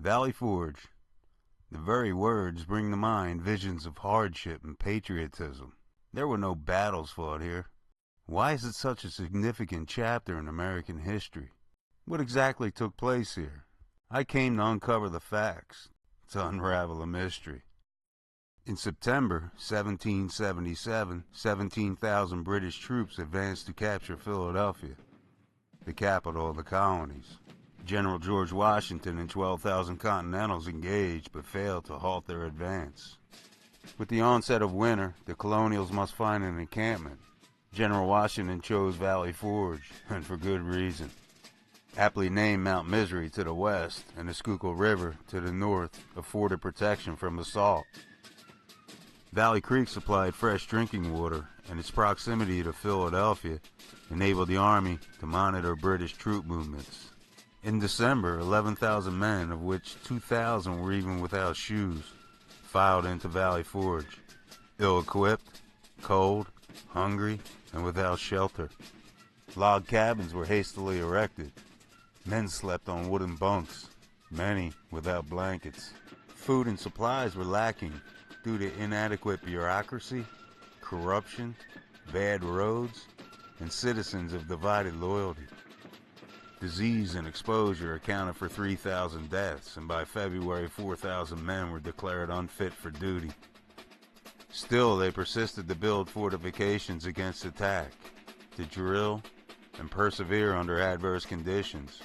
Valley Forge. The very words bring to mind visions of hardship and patriotism. There were no battles fought here. Why is it such a significant chapter in American history? What exactly took place here? I came to uncover the facts, to unravel a mystery. In September 1777, 17,000 British troops advanced to capture Philadelphia, the capital of the colonies. General George Washington and 12,000 Continentals engaged but failed to halt their advance. With the onset of winter, the colonials must find an encampment. General Washington chose Valley Forge, and for good reason. Aptly named Mount Misery to the west and the Schuylkill River to the north afforded protection from assault. Valley Creek supplied fresh drinking water, and its proximity to Philadelphia enabled the Army to monitor British troop movements. In December, 11,000 men, of which 2,000 were even without shoes, filed into Valley Forge, ill-equipped, cold, hungry, and without shelter. Log cabins were hastily erected. Men slept on wooden bunks, many without blankets. Food and supplies were lacking due to inadequate bureaucracy, corruption, bad roads, and citizens of divided loyalty. Disease and exposure accounted for 3,000 deaths, and by February 4,000 men were declared unfit for duty. Still, they persisted to build fortifications against attack, to drill and persevere under adverse conditions,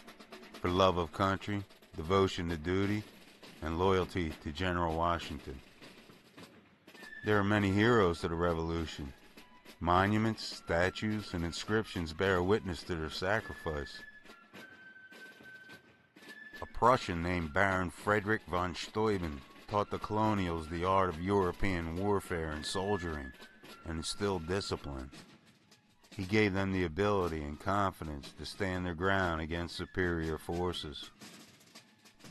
for love of country, devotion to duty, and loyalty to General Washington. There are many heroes to the Revolution. Monuments, statues, and inscriptions bear witness to their sacrifice. A Prussian named Baron Frederick von Steuben taught the colonials the art of European warfare and soldiering, and instilled discipline. He gave them the ability and confidence to stand their ground against superior forces.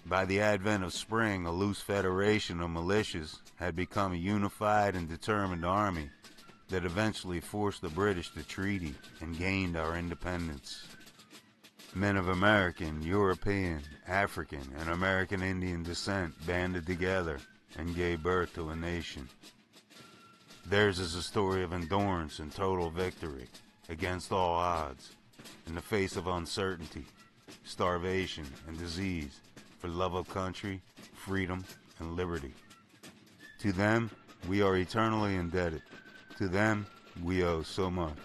By the advent of spring, a loose federation of militias had become a unified and determined army that eventually forced the British to treaty and gained our independence. Men of American, European, African, and American Indian descent banded together and gave birth to a nation. Theirs is a story of endurance and total victory against all odds, in the face of uncertainty, starvation, and disease, for love of country, freedom, and liberty. To them, we are eternally indebted. To them, we owe so much.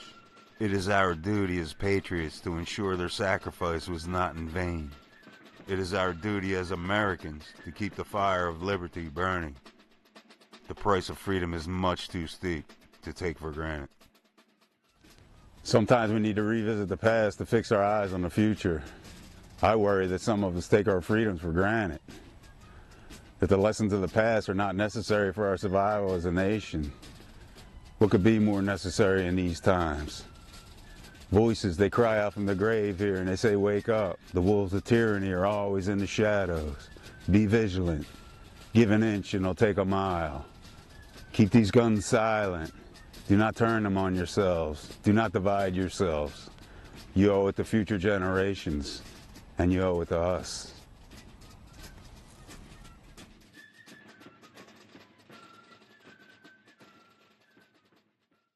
It is our duty as patriots to ensure their sacrifice was not in vain. It is our duty as Americans to keep the fire of liberty burning. The price of freedom is much too steep to take for granted. Sometimes we need to revisit the past to fix our eyes on the future. I worry that some of us take our freedoms for granted, that the lessons of the past are not necessary for our survival as a nation. What could be more necessary in these times? Voices, they cry out from the grave here and they say, wake up. The wolves of tyranny are always in the shadows. Be vigilant. Give an inch and they'll take a mile. Keep these guns silent. Do not turn them on yourselves. Do not divide yourselves. You owe it to future generations, and you owe it to us.